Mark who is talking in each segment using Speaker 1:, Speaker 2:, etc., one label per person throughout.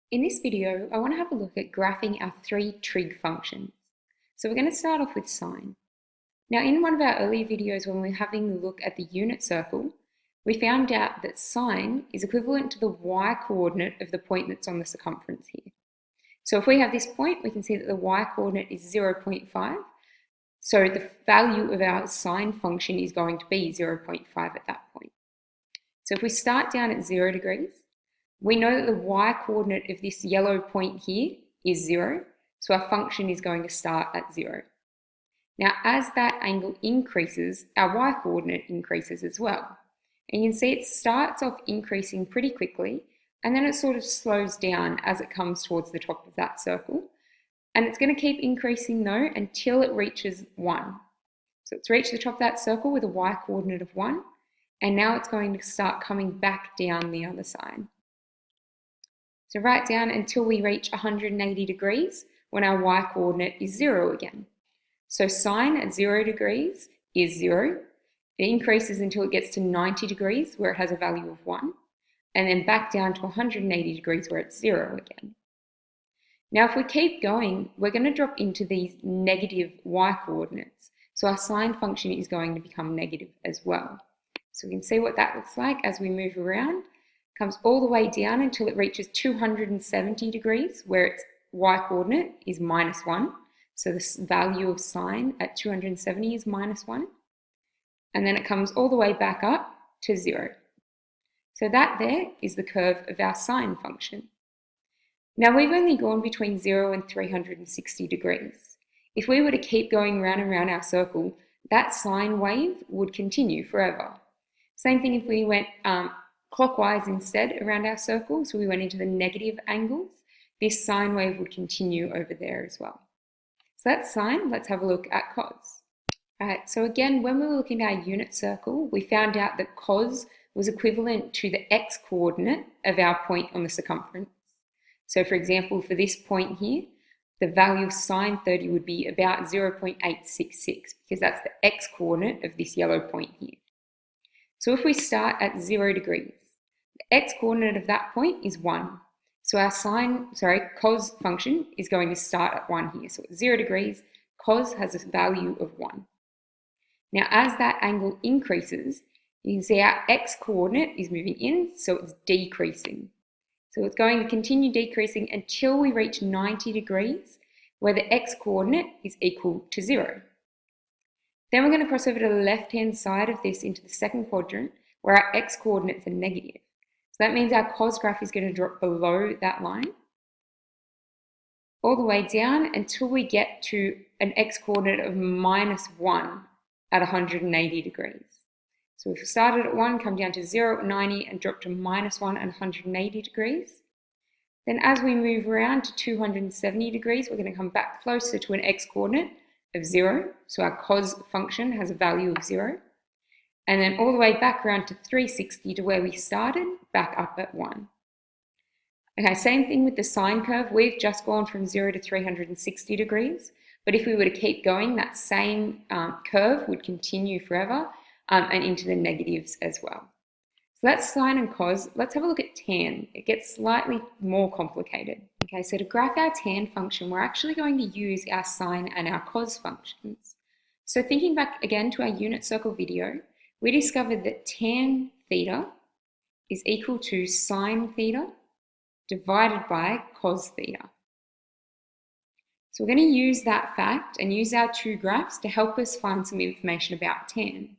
Speaker 1: In this video, I want to have a look at graphing our three trig functions. So we're going to start off with sine. Now, in one of our earlier videos when we were having a look at the unit circle, we found out that sine is equivalent to the y-coordinate of the point that's on the circumference here. So if we have this point, we can see that the y-coordinate is 0.5. So the value of our sine function is going to be 0.5 at that point. So if we start down at 0 degrees, we know that the y-coordinate of this yellow point here is 0, so our function is going to start at 0. Now, as that angle increases, our y-coordinate increases as well. And you can see it starts off increasing pretty quickly, and then it sort of slows down as it comes towards the top of that circle. And it's going to keep increasing though until it reaches 1. So it's reached the top of that circle with a y-coordinate of 1, and now it's going to start coming back down the other side. So write down until we reach 180 degrees when our y-coordinate is 0 again. So sine at 0 degrees is 0. It increases until it gets to 90 degrees where it has a value of 1, and then back down to 180 degrees where it's 0 again. Now if we keep going, we're going to drop into these negative y-coordinates. So our sine function is going to become negative as well. So we can see what that looks like as we move around. Comes all the way down until it reaches 270 degrees where its y-coordinate is -1. So the value of sine at 270 is -1. And then it comes all the way back up to 0. So that there is the curve of our sine function. Now we've only gone between 0 and 360 degrees. If we were to keep going round and round our circle, that sine wave would continue forever. Same thing if we went clockwise instead around our circle, so we went into the negative angles, this sine wave would continue over there as well. So that's sine. Let's have a look at cos. Alright, so again, when we were looking at our unit circle, we found out that cos was equivalent to the x-coordinate of our point on the circumference. So for example, for this point here, the value of sine 30 would be about 0.866 because that's the x-coordinate of this yellow point here. So if we start at 0 degrees, the x-coordinate of that point is 1. So our cos function is going to start at 1 here. So at 0 degrees, cos has a value of 1. Now as that angle increases, you can see our x-coordinate is moving in, so it's decreasing. So it's going to continue decreasing until we reach 90 degrees, where the x-coordinate is equal to 0. Then we're going to cross over to the left-hand side of this into the second quadrant where our x-coordinates are negative. So that means our cos graph is going to drop below that line all the way down until we get to an x-coordinate of -1 at 180 degrees. So if we started at 1, come down to 0 at 90 and drop to -1 at 180 degrees. Then as we move around to 270 degrees, we're going to come back closer to an x-coordinate of 0, so our cos function has a value of 0, and then all the way back around to 360 to where we started, back up at 1. Okay, same thing with the sine curve. We've just gone from 0 to 360 degrees, but if we were to keep going, that same curve would continue forever and into the negatives as well. So that's sine and cos. Let's have a look at tan. It gets slightly more complicated. Okay, so to graph our tan function, we're actually going to use our sine and our cos functions. So thinking back again to our unit circle video, we discovered that tan theta is equal to sine theta divided by cos theta. So we're going to use that fact and use our two graphs to help us find some information about tan.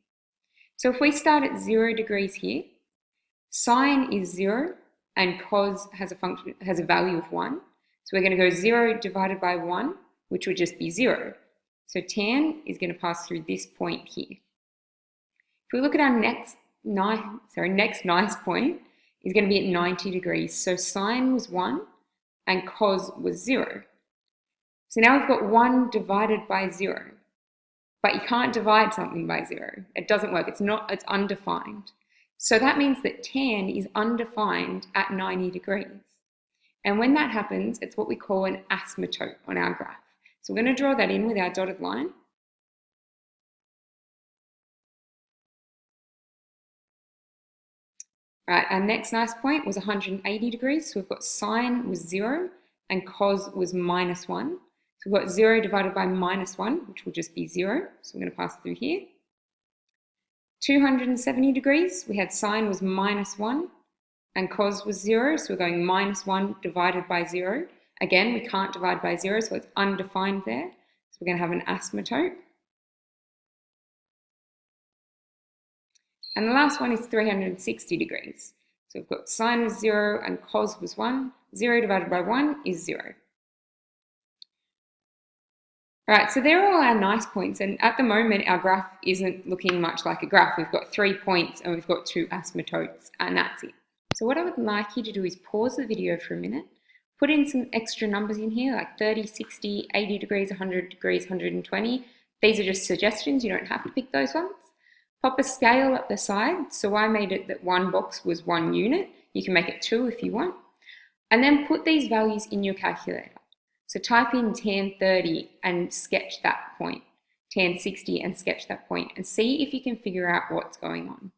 Speaker 1: So if we start at 0 degrees here, sine is 0 and cos has a value of 1. So we're going to go 0 divided by 1, which would just be 0. So tan is going to pass through this point here. If we look at our next nice point, is going to be at 90 degrees. So sine was 1 and cos was 0. So now we've got 1 divided by 0. But you can't divide something by 0. It doesn't work. It's undefined. So that means that tan is undefined at 90 degrees. And when that happens, it's what we call an asymptote on our graph. So we're going to draw that in with our dotted line. Right, our next nice point was 180 degrees. So we've got sine was 0 and cos was -1. So we've got 0 divided by -1, which will just be 0. So we're going to pass through here. 270 degrees, we had sine was -1 and cos was 0. So we're going -1 divided by 0. Again, we can't divide by 0, so it's undefined there. So we're going to have an asymptote. And the last one is 360 degrees. So we've got sine was 0 and cos was 1. 0 divided by 1 is 0. All right, so there are all our nice points. And at the moment, our graph isn't looking much like a graph. We've got 3 points and we've got 2 asymptotes, and that's it. So what I would like you to do is pause the video for a minute, put in some extra numbers in here, like 30, 60, 80 degrees, 100 degrees, 120. These are just suggestions. You don't have to pick those ones. Pop a scale up the side. So I made it that one box was 1 unit. You can make it 2 if you want. And then put these values in your calculator. So type in tan 30 and sketch that point, tan 60 and sketch that point, and see if you can figure out what's going on.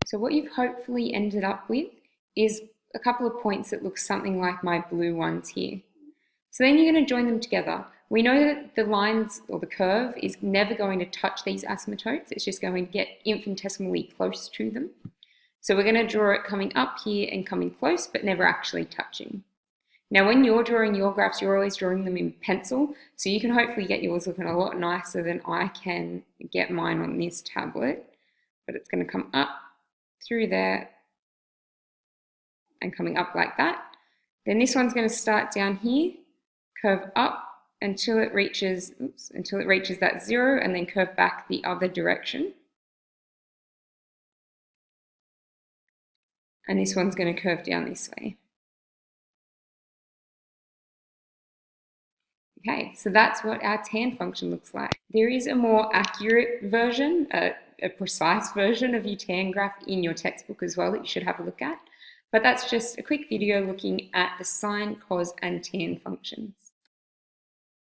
Speaker 1: So what you've hopefully ended up with is a couple of points that look something like my blue ones here. So then you're going to join them together. We know that the lines or the curve is never going to touch these asymptotes. It's just going to get infinitesimally close to them. So we're going to draw it coming up here and coming close, but never actually touching. Now, when you're drawing your graphs, you're always drawing them in pencil. So you can hopefully get yours looking a lot nicer than I can get mine on this tablet. But it's going to come up through there and coming up like that. Then this one's going to start down here, curve up until it reaches that 0, and then curve back the other direction. And this one's going to curve down this way. Okay, so that's what our tan function looks like. There is a more accurate version, a precise version of your tan graph in your textbook as well that you should have a look at. But that's just a quick video looking at the sine, cos, and tan functions.